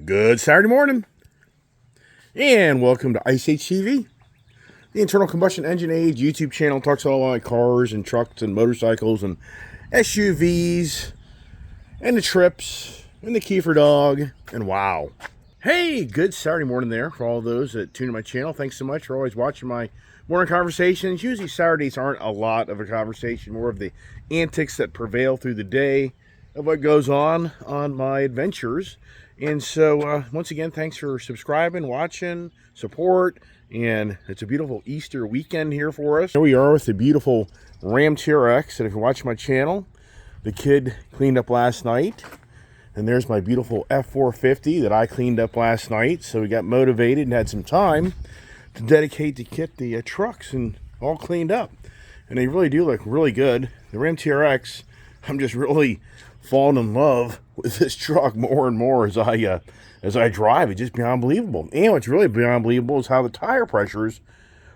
Good Saturday morning, and welcome to Ice Age TV, the internal combustion engine age YouTube channel. Talks all about cars and trucks and motorcycles and SUVs and the trips and the Kefir dog, and wow. Hey, good Saturday morning there for all those that tune in my channel. Thanks so much for always watching my morning conversations. Usually Saturdays aren't a lot of a conversation, more of the antics that prevail through the day of what goes on my adventures. And so, once again, thanks for subscribing, watching, support, and it's a beautiful Easter weekend here for us. Here we are with the beautiful Ram TRX, and if you watch my channel, the kid cleaned up last night. And there's my beautiful F450 that I cleaned up last night. So we got motivated and had some time to dedicate to get the trucks and all cleaned up. And they really do look really good. The Ram TRX, I'm just really falling in love with this truck more and more as I drive. It's just beyond believable. And what's really beyond believable is how the tire pressures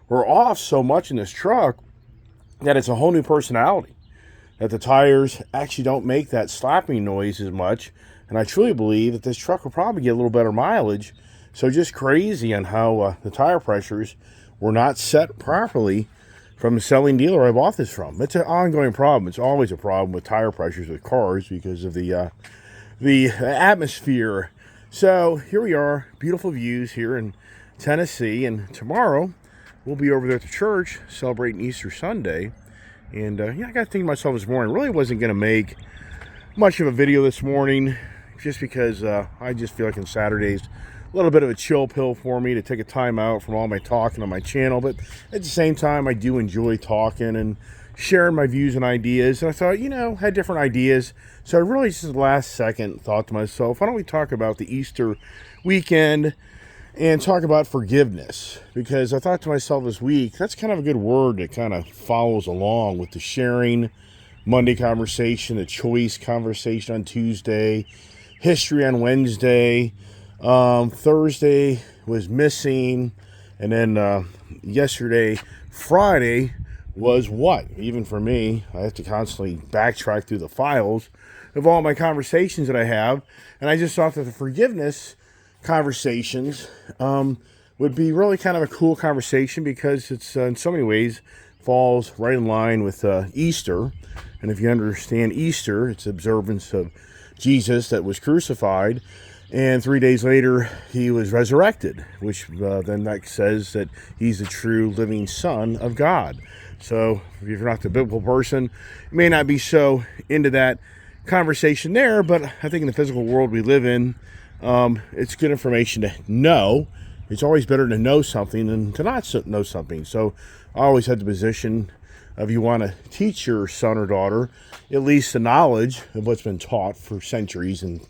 were off so much in this truck that it's a whole new personality. That the tires actually don't make that slapping noise as much. And I truly believe that this truck will probably get a little better mileage. So just crazy on how the tire pressures were not set properly from the selling dealer I bought this from. It's an ongoing problem. It's always a problem with tire pressures with cars because of the atmosphere. So here we are, beautiful views here in Tennessee. And tomorrow we'll be over there at the church celebrating Easter Sunday. And I got to think to myself this morning, really wasn't going to make much of a video this morning just because I just feel like on Saturdays, a little bit of a chill pill for me to take a time out from all my talking on my channel. But at the same time, I do enjoy talking and sharing my views and ideas. And I thought, had different ideas. So I really just last second thought to myself, why don't we talk about the Easter weekend and talk about forgiveness? Because I thought to myself this week, that's kind of a good word that kind of follows along with the sharing Monday conversation, the choice conversation on Tuesday, history on Wednesday. Thursday was missing. And then yesterday, Friday, was what? Even for me, I have to constantly backtrack through the files of all my conversations that I have. And I just thought that the forgiveness conversations would be really kind of a cool conversation because it's in so many ways falls right in line with Easter. And if you understand Easter, it's observance of Jesus that was crucified, and 3 days later he was resurrected, which then that says that he's the true living Son of God. So if you're not the biblical person, you may not be so into that conversation there, but I think in the physical world we live in, it's good information to know. It's always better to know something than to not know something. So I always had the position of you want to teach your son or daughter at least the knowledge of what's been taught for centuries and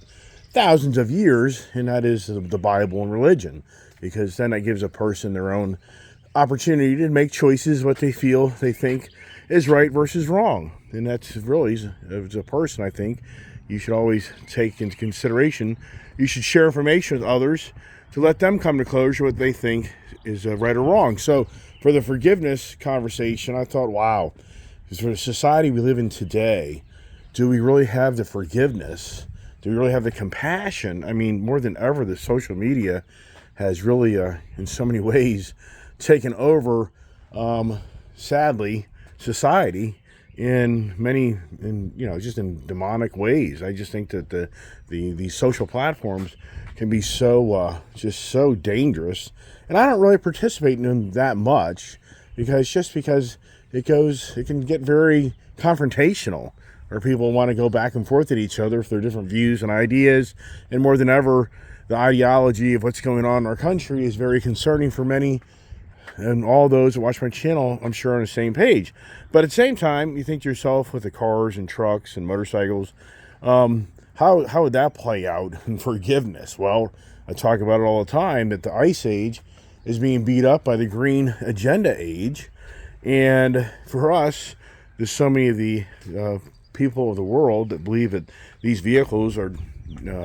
thousands of years, and that is the Bible and religion, because then that gives a person their own opportunity to make choices what they feel they think is right versus wrong. And that's really, as a person, I think you should always take into consideration, you should share information with others to let them come to closure what they think is right or wrong. So for the forgiveness conversation, I thought, wow, for the society we live in today, do we really have the forgiveness? Do we really have the compassion? I mean, more than ever, the social media has really, in so many ways, taken over, sadly, society in many, just in demonic ways. I just think that these social platforms can be so, just so dangerous. And I don't really participate in them that much because it can get very confrontational, or people want to go back and forth at each other for their different views and ideas. And more than ever, the ideology of what's going on in our country is very concerning for many. And all those that watch my channel, I'm sure, are on the same page. But at the same time, you think to yourself with the cars and trucks and motorcycles, how would that play out in forgiveness? Well, I talk about it all the time, that the Ice Age is being beat up by the Green Agenda Age. And for us, there's so many of the people of the world that believe that these vehicles are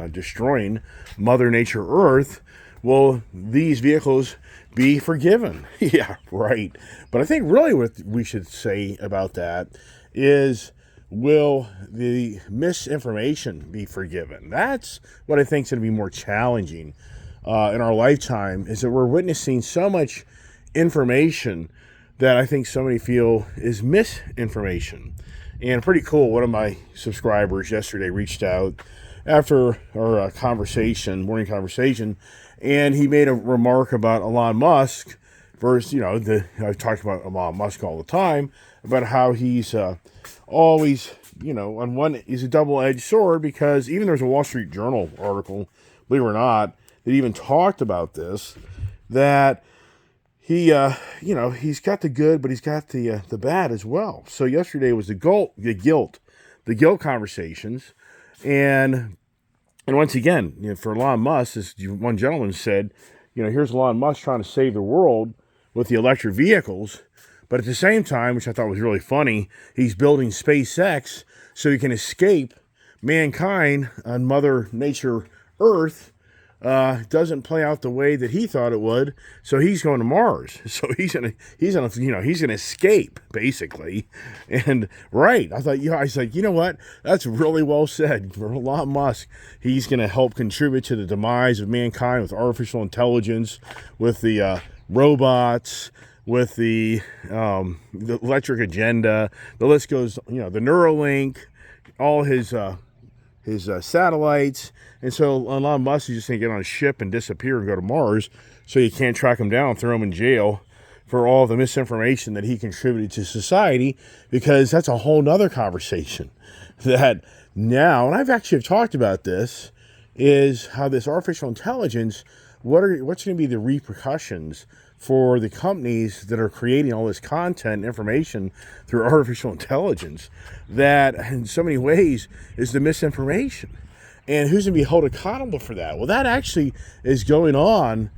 destroying Mother Nature Earth. Will these vehicles be forgiven? Yeah, right. But I think really what we should say about that is will the misinformation be forgiven? That's what I think is going to be more challenging in our lifetime, is that we're witnessing so much information that I think so many feel is misinformation. And pretty cool, one of my subscribers yesterday reached out after our morning conversation, and he made a remark about Elon Musk versus, I've talked about Elon Musk all the time, about how he's always, on one, he's a double-edged sword, because even there's a Wall Street Journal article, believe it or not, that even talked about this, that he, he's got the good, but he's got the bad as well. So yesterday was the guilt conversations, and once again, for Elon Musk, as one gentleman said, here's Elon Musk trying to save the world with the electric vehicles, but at the same time, which I thought was really funny, he's building SpaceX so he can escape mankind on Mother Nature Earth. Doesn't play out the way that he thought it would, so he's going to Mars. So he's gonna escape, basically. And right, I thought, I said, you know what? That's really well said. For Elon Musk, he's gonna help contribute to the demise of mankind with artificial intelligence, with the robots, with the electric agenda. The list goes, the Neuralink, all his satellites. And so Elon Musk is just going to get on a ship and disappear and go to Mars, so you can't track him down, throw him in jail for all the misinformation that he contributed to society, because that's a whole nother conversation that now, and I've actually talked about this, is how this artificial intelligence, what's going to be the repercussions for the companies that are creating all this content and information through artificial intelligence, that in so many ways is the misinformation. And who's going to be held accountable for that? Well, that actually is going on.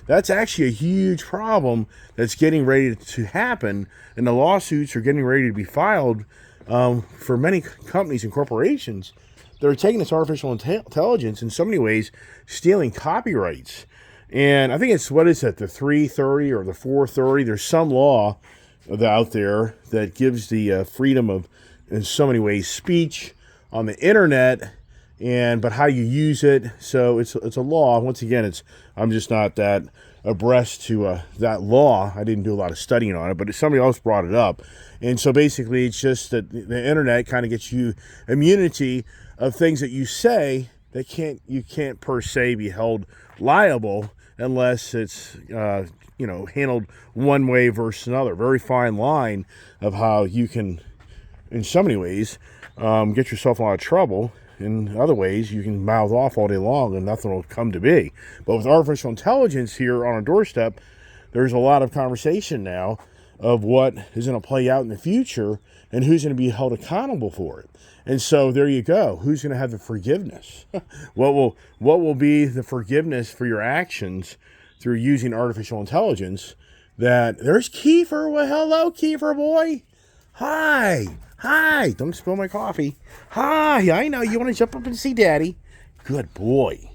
That's actually a huge problem that's getting ready to happen, and the lawsuits are getting ready to be filed for many companies and corporations that are taking this artificial intelligence in so many ways, stealing copyrights. And I think it's, the 330 or the 430? There's some law out there that gives the freedom of, in so many ways, speech on the internet, but how you use it. So it's a law. Once again, I'm just not that abreast to that law. I didn't do a lot of studying on it, but somebody else brought it up. And so basically, it's just that the internet kind of gets you immunity of things that you say that you can't per se be held liable unless it's handled one way versus another. Very fine line of how you can, in so many ways, get yourself in a lot of trouble. In other ways, you can mouth off all day long and nothing will come to be. But with artificial intelligence here on our doorstep, there's a lot of conversation now of what is going to play out in the future and who's going to be held accountable for it. And so there you go. Who's going to have the forgiveness? What will be the forgiveness for your actions through using artificial intelligence? That there's Kefir. Well, hello, Kefir Boy. Hi. Don't spill my coffee. Hi. I know you want to jump up and see Daddy. Good boy.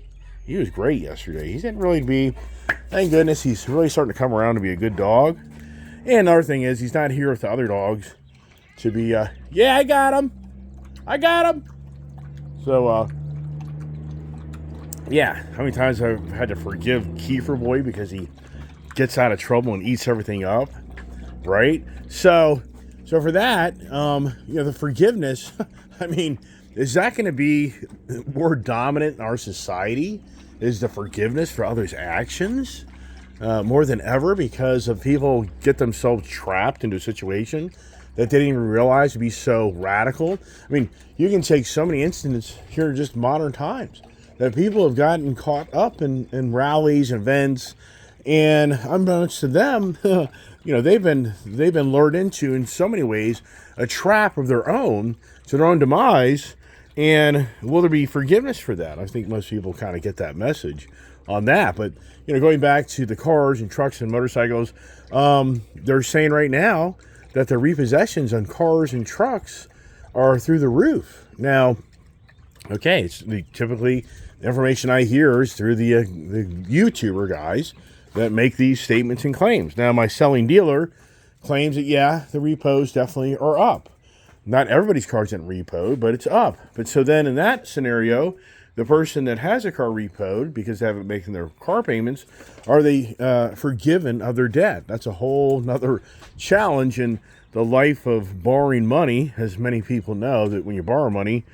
He was great yesterday. He's getting really to be, thank goodness, he's really starting to come around to be a good dog. And another thing is, he's not here with the other dogs to be, yeah, I got him. So, yeah, how many times I've had to forgive Kefir Boy because he gets out of trouble and eats everything up, right? So for that, the forgiveness, I mean, is that going to be more dominant in our society? Is the forgiveness for others' actions more than ever, because of people get themselves trapped into a situation that they didn't even realize to be so radical? I mean, you can take so many incidents here in just modern times that people have gotten caught up in rallies and events, and unbeknownst to them, they've been lured into, in so many ways, a trap of their own to their own demise. And will there be forgiveness for that? I think most people kind of get that message on that. But going back to the cars and trucks and motorcycles, they're saying right now that the repossessions on cars and trucks are through the roof. Now, okay, typically the information I hear is through the YouTuber guys that make these statements and claims. Now, my selling dealer claims that, yeah, the repos definitely are up. Not everybody's car's getting repoed, but it's up. But so then in that scenario, the person that has a car repoed because they haven't making their car payments, are they forgiven of their debt? That's a whole nother challenge in the life of borrowing money. As many people know, that when you borrow money,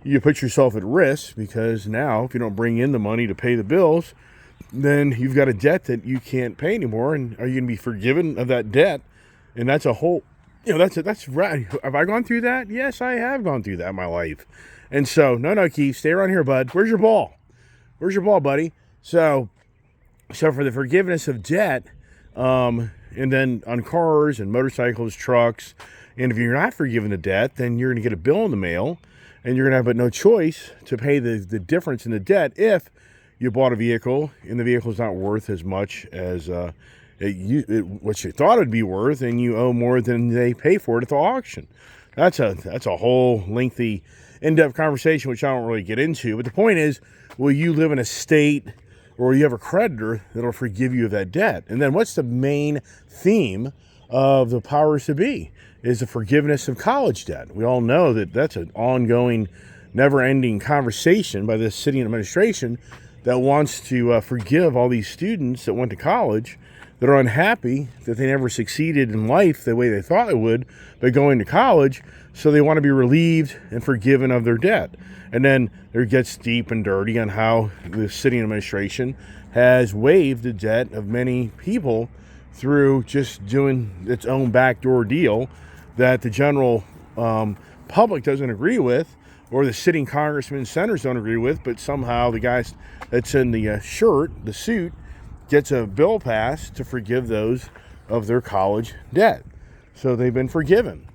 you put yourself at risk, because now if you don't bring in the money to pay the bills, then you've got a debt that you can't pay anymore. And are you going to be forgiven of that debt? And that's a whole, that's right. Have I gone through that? Yes, I have gone through that in my life. And so, no, Keith, stay around here, bud. Where's your ball? Where's your ball, buddy? So for the forgiveness of debt, and then on cars and motorcycles, trucks, and if you're not forgiven the debt, then you're going to get a bill in the mail, and you're going to have but no choice to pay the difference in the debt if you bought a vehicle and the vehicle's not worth as much as what you thought it'd be worth, and you owe more than they pay for it at the auction. That's a whole lengthy, in-depth conversation, which I don't really get into. But the point is, will you live in a state or you have a creditor that'll forgive you of that debt? And then what's the main theme of the powers to be? Is the forgiveness of college debt. We all know that that's an ongoing, never-ending conversation by this city administration that wants to forgive all these students that went to college that are unhappy that they never succeeded in life the way they thought they would by going to college, so they want to be relieved and forgiven of their debt. And then it gets deep and dirty on how the city administration has waived the debt of many people through just doing its own backdoor deal that the general public doesn't agree with, or the sitting congressmen and senators don't agree with, but somehow the guy that's in the suit, gets a bill passed to forgive those of their college debt. So they've been forgiven.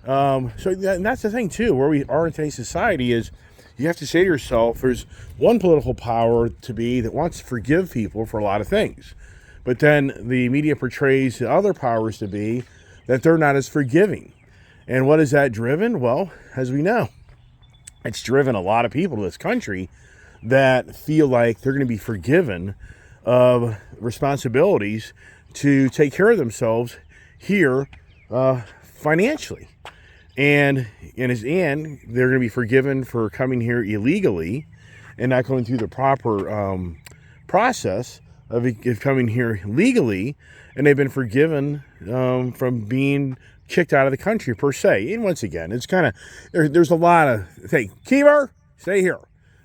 And that's the thing, too, where we are in today's society is you have to say to yourself, there's one political power to be that wants to forgive people for a lot of things. But then the media portrays the other powers to be that they're not as forgiving. And what is that driven? Well, as we know, it's driven a lot of people to this country that feel like they're going to be forgiven of responsibilities to take care of themselves here financially. And they're going to be forgiven for coming here illegally and not going through the proper process of coming here legally. And they've been forgiven from being kicked out of the country per se. And once again, it's kind of, there's a lot of, hey, Kefir, stay here.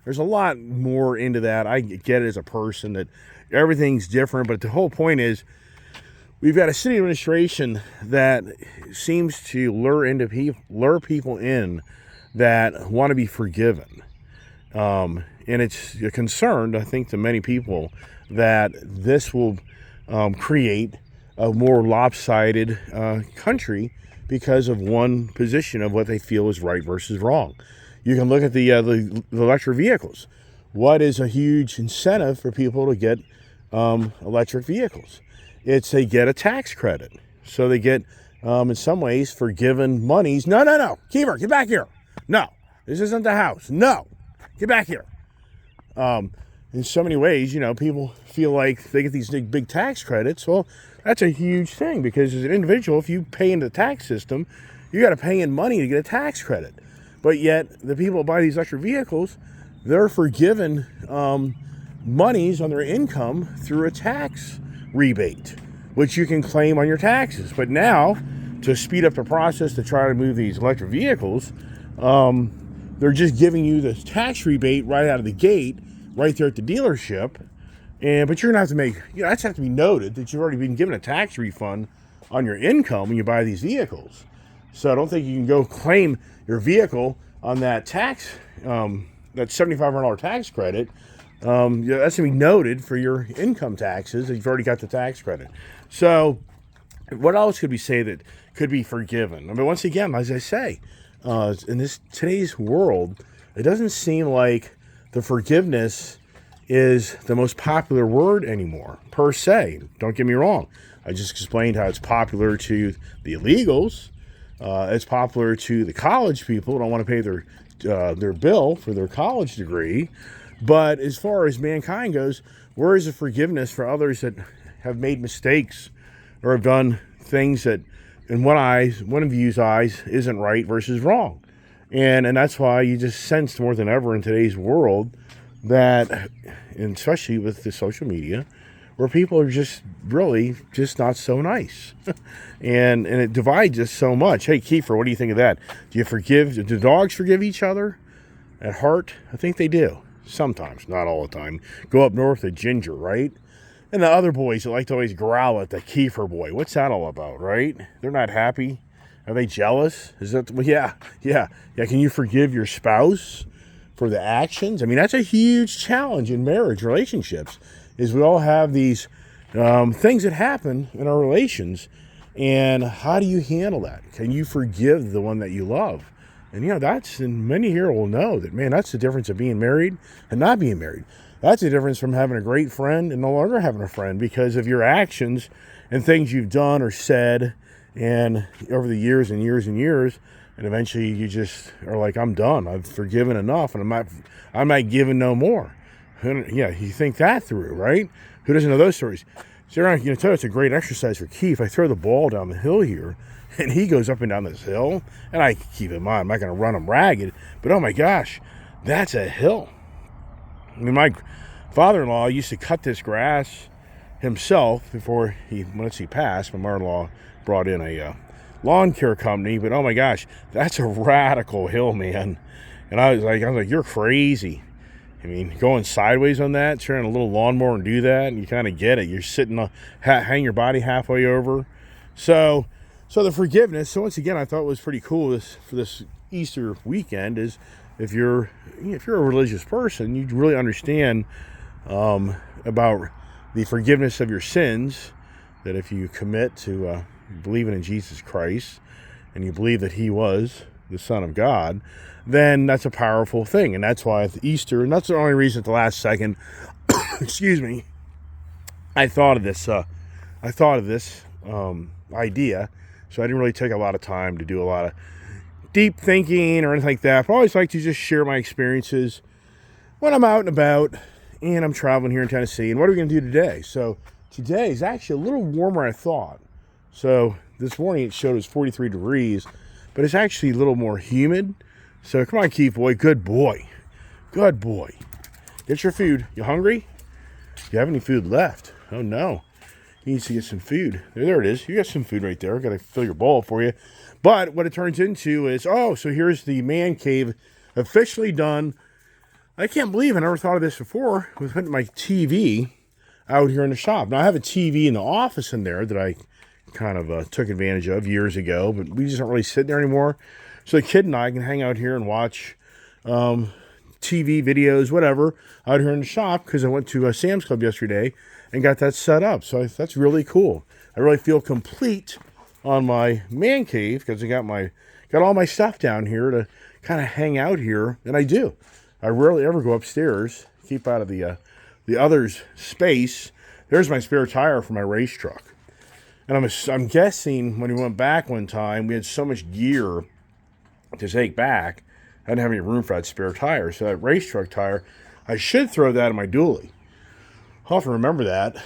There's a lot more into that. I get it as a person that everything's different, but the whole point is we've got a city administration that seems to lure people in that want to be forgiven. And it's a concern, I think, to many people that this will create a more lopsided country because of one position of what they feel is right versus wrong. You can look at the electric vehicles. What is a huge incentive for people to get electric vehicles? It's they get a tax credit. So they get, in some ways, forgiven monies. No. Kefir, get back here. No, this isn't the house. No, get back here. In so many ways, people feel like they get these big tax credits. Well, that's a huge thing because as an individual, if you pay into the tax system, you got to pay in money to get a tax credit. But yet, the people who buy these electric vehicles, they're forgiven monies on their income through a tax rebate, which you can claim on your taxes. But now, to speed up the process to try to move these electric vehicles, they're just giving you the tax rebate right out of the gate, right there at the dealership. But you're going to have to make, that's have to be noted that you've already been given a tax refund on your income when you buy these vehicles. So I don't think you can go claim your vehicle on that tax, that $7,500 tax credit. That's going to be noted for your income taxes. You've already got the tax credit. So what else could we say that could be forgiven? I mean, once again, as I say, in this today's world, it doesn't seem like the forgiveness is the most popular word anymore, per se. Don't get me wrong. I just explained how it's popular to the illegals. It's popular to the college people who don't want to pay their bill for their college degree. But as far as mankind goes, where is the forgiveness for others that have made mistakes or have done things that in one view's eyes isn't right versus wrong. And that's why you just sense more than ever in today's world that, and especially with the social media, where people are just really just not so nice. and it divides us so much. Hey, Kefir, what do you think of that? Do dogs forgive each other at heart? I think they do. Sometimes, not all the time. Go up north to Ginger, right? And the other boys that like to always growl at the Kefir Boy. What's that all about, right? They're not happy. Are they jealous? Is that, well, yeah. Can you forgive your spouse for the actions? I mean, that's a huge challenge in marriage relationships, is we all have these things that happen in our relations. And how do you handle that? Can you forgive the one that you love? And, and many here will know that, man, that's the difference of being married and not being married. That's the difference from having a great friend and no longer having a friend, because of your actions and things you've done or said, and over the years and years and years, and eventually you just are like, I'm done. I've forgiven enough, and I'm not giving no more. Yeah, you think that through, right? Who doesn't know those stories? So I'm going to tell you, it's a great exercise for Keith. I throw the ball down the hill here, and he goes up and down this hill, and I keep in mind, I'm not going to run him ragged, but oh my gosh, that's a hill. I mean, my father-in-law used to cut this grass himself before once he passed. My mother-in-law brought in a lawn care company, but oh my gosh, that's a radical hill, man. And I was like, you're crazy. I mean, going sideways on that, turning a little lawnmower and do that, and you kind of get it. You're sitting, hang your body halfway over. So the forgiveness. So once again, I thought it was pretty cool for this Easter weekend is if you're a religious person, you really understand about the forgiveness of your sins. That if you commit to believing in Jesus Christ and you believe that he was the Son of God, then that's a powerful thing. And that's why at Easter, and that's the only reason at the last second, excuse me, I thought of this idea. So I didn't really take a lot of time to do a lot of deep thinking or anything like that. But I always like to just share my experiences when I'm out and about and I'm traveling here in Tennessee. And what are we going to do today? So today is actually a little warmer than I thought. So this morning it showed it was 43 degrees, but it's actually a little more humid. So come on, Kefir Boy. Good boy. Good boy. Get your food. You hungry? Do you have any food left? Oh, no. He needs to get some food. There it is. You got some food right there. I've got to fill your bowl for you. But what it turns into is, so here's the man cave officially done. I can't believe I never thought of this before with my TV out here in the shop. Now, I have a TV in the office in there that I kind of took advantage of years ago, but we just don't really sit there anymore. So the kid and I can hang out here and watch TV videos, whatever, out here in the shop, because I went to Sam's Club yesterday and got that set up. So that's really cool. I really feel complete on my man cave because I got all my stuff down here to kind of hang out here, and I do. I rarely ever go upstairs, keep out of the other's space. There's my spare tire for my race truck. And I'm guessing when we went back one time, we had so much gear to take back, I didn't have any room for that spare tire. So that race truck tire, I should throw that in my dually. I'll have to remember that.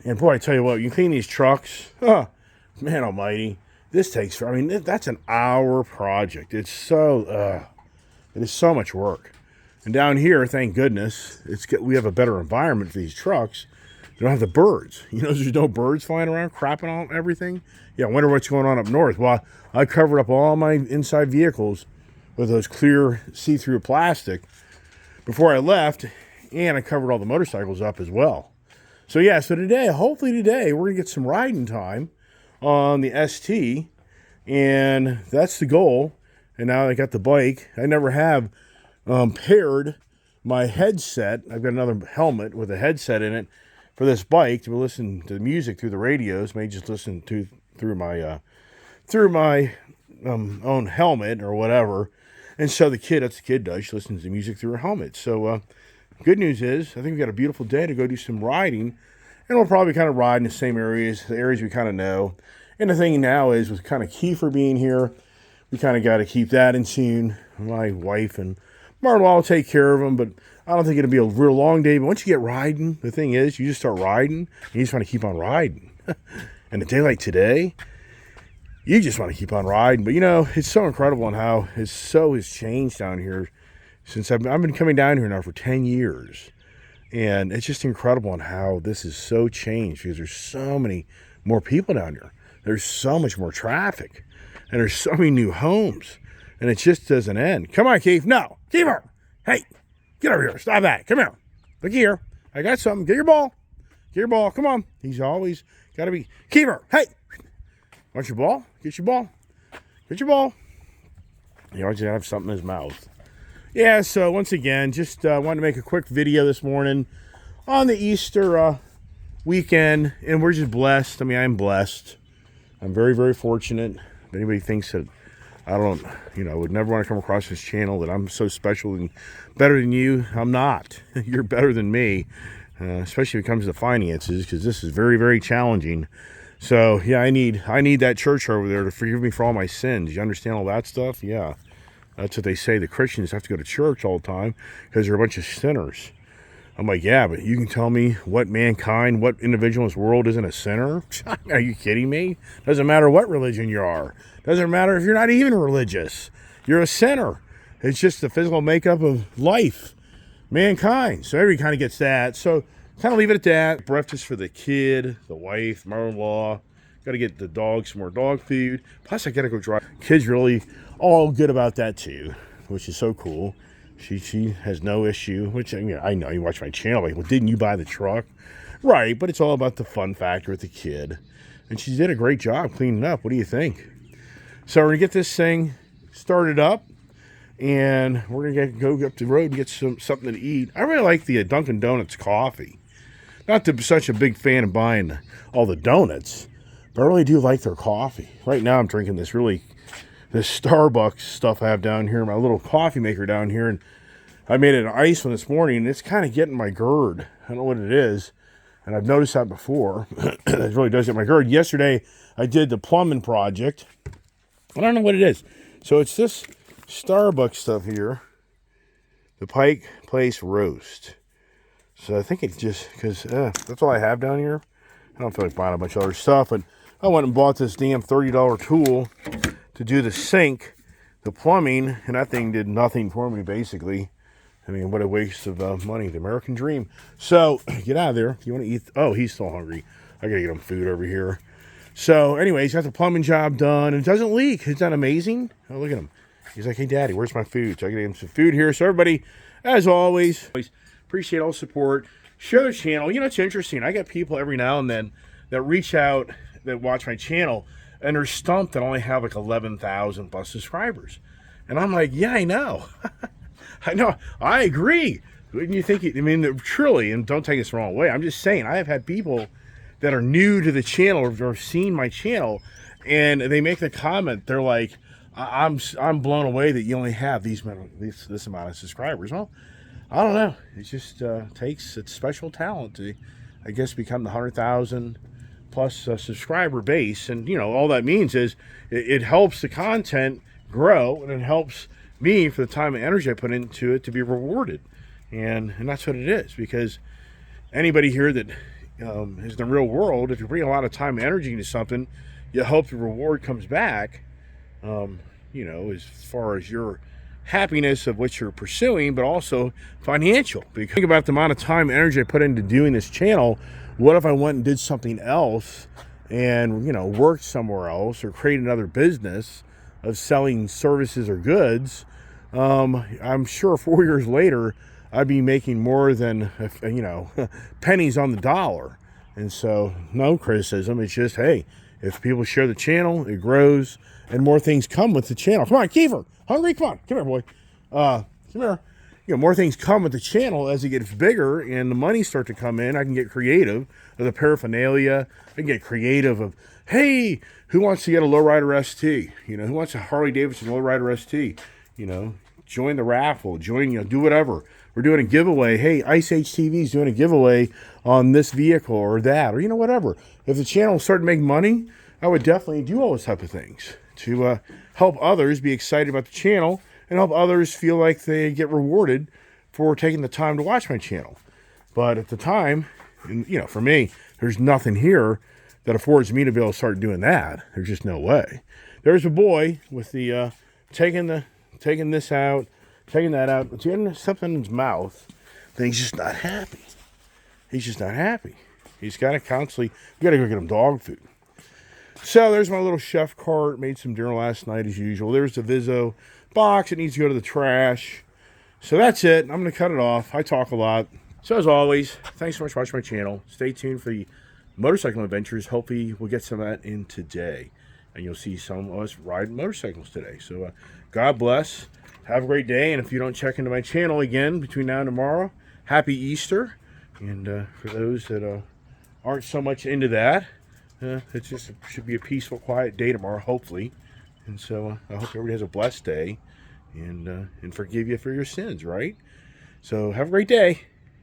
And boy, I tell you what, you clean these trucks, man almighty, this takes, that's an hour project. It is so much work. And down here, thank goodness, we have a better environment for these trucks. You don't have the birds. There's no birds flying around, crapping on everything. Yeah, I wonder what's going on up north. Well, I covered up all my inside vehicles with those clear see-through plastic before I left, and I covered all the motorcycles up as well. So yeah, hopefully today, we're going to get some riding time on the ST, and that's the goal. And now I got the bike. I never have paired my headset. I've got another helmet with a headset in it for this bike to listen to music through the radios. May just listen to through my own helmet or whatever. And so that's the kid does. She listens to music through her helmet. So good news is, I think we got a beautiful day to go do some riding, and we'll probably kind of ride in the same areas, the areas we kind of know. And the thing now is, with kind of Kefir being here, we kind of got to keep that in tune. My wife and Marla will take care of them, but I don't think it'll be a real long day. But once you get riding, the thing is, you just start riding, and you just want to keep on riding. And a day like today, you just want to keep on riding. But, you know, it's so incredible on how has changed down here since I've been coming down here now for 10 years. And it's just incredible on how this is so changed because there's so many more people down here. There's so much more traffic. And there's so many new homes. And it just doesn't end. Come on, Keith. No. Keeper. Hey, get over here. Stop that. Come here. Look here. I got something. Get your ball. Get your ball. Come on. He's always got to be. Keeper. Hey. Want your ball? Get your ball. Get your ball. He always have something in his mouth. Yeah, so once again, just wanted to make a quick video this morning on the Easter weekend, and we're just blessed. I mean, I'm blessed. I'm very, very fortunate. If anybody thinks that I don't, would never want to come across this channel, that I'm so special and better than you, I'm not. You're better than me, especially when it comes to finances, because this is very, very challenging. So, yeah, I need that church over there to forgive me for all my sins. You understand all that stuff? Yeah. That's what they say. The Christians have to go to church all the time because they're a bunch of sinners. I'm like, yeah, but you can tell me what individual in this world isn't a sinner? Are you kidding me? Doesn't matter what religion you are. Doesn't matter if you're not even religious. You're a sinner. It's just the physical makeup of life, mankind. So everybody kind of gets that. So kind of leave it at that. Breakfast for the kid, the wife, mother-in-law. Got to get the dog some more dog food. Plus, I got to go drive. Kids really all good about that too, which is so cool. She has no issue, which I know you watch my channel, like, well, didn't you buy the truck? Right, but it's all about the fun factor with the kid. And she did a great job cleaning up. What do you think? So we're going to get this thing started up, and we're going to go up the road and get something to eat. I really like the Dunkin' Donuts coffee. Not such a big fan of buying all the donuts, but I really do like their coffee. Right now I'm drinking this Starbucks stuff I have down here, my little coffee maker down here, and I made an ice one this morning, and it's kind of getting my GERD. I don't know what it is, and I've noticed that before. It really does get my GERD. Yesterday, I did the plumbing project. I don't know what it is. So it's this Starbucks stuff here, the Pike Place Roast. So I think it's just because that's all I have down here. I don't feel like buying a bunch of other stuff, but I went and bought this damn $30 tool to do the sink, the plumbing, and that thing did nothing for me, basically. I mean, what a waste of money, the American dream. So, get out of there. If you want to eat, oh, he's still hungry. I gotta get him food over here. So, anyways, got the plumbing job done, and it doesn't leak. Isn't that amazing? Oh, look at him. He's like, hey, Daddy, where's my food? So I gotta get him some food here. So everybody, as always, appreciate all the support. Share the channel. You know, it's interesting. I get people every now and then that reach out, that watch my channel, and they're stumped that I only have like 11,000 plus subscribers. And I'm like, yeah, I know. I know. I agree. Wouldn't you think? I mean, truly, and don't take this the wrong way, I'm just saying, I have had people that are new to the channel or have seen my channel, and they make the comment, they're like, I'm blown away that you only have this amount of subscribers. Well, I don't know. It just takes its special talent to, I guess, become the 100,000 plus subscriber base. And, all that means is it helps the content grow, and it helps me for the time and energy I put into it to be rewarded. And that's what it is, because anybody here that is in the real world, if you bring a lot of time and energy into something, you hope the reward comes back, as far as your happiness of what you're pursuing, but also financial. Because think about the amount of time and energy I put into doing this channel. What if I went and did something else and, worked somewhere else or created another business of selling services or goods? I'm sure 4 years later, I'd be making more than, pennies on the dollar. And so, no criticism. It's just, hey, if people share the channel, it grows, and more things come with the channel. Come on, Kefir. Hungry? Come on. Come here, boy. Come here. More things come with the channel as it gets bigger and the money start to come in. I can get creative of the paraphernalia. I can get creative of, hey, who wants to get a lowrider ST? Who wants a Harley Davidson lowrider ST? Join the raffle. Do whatever. We're doing a giveaway. Hey, Ice Age TV is doing a giveaway on this vehicle or that, or whatever. If the channel started making money, I would definitely do all those type of things to help others be excited about the channel and help others feel like they get rewarded for taking the time to watch my channel. But at the time, for me, there's nothing here that affords me to be able to start doing that. There's just no way. There's a boy with the taking this out, taking that out, but getting something in his mouth. Then he's just not happy. He's just not happy. He's got to constantly. We got to go get him dog food. So there's my little chef cart. Made some dinner last night as usual. There's the Vizzo box. It needs to go to the trash. So that's it. I'm going to cut it off. I talk a lot. So as always, thanks so much for watching my channel. Stay tuned for the motorcycle adventures. Hopefully we'll get some of that in today. And you'll see some of us riding motorcycles today. So God bless. Have a great day. And if you don't check into my channel again between now and tomorrow, happy Easter. And for those that aren't so much into that, it just should be a peaceful, quiet day tomorrow, hopefully. And so I hope everybody has a blessed day and forgive you for your sins, right? So have a great day.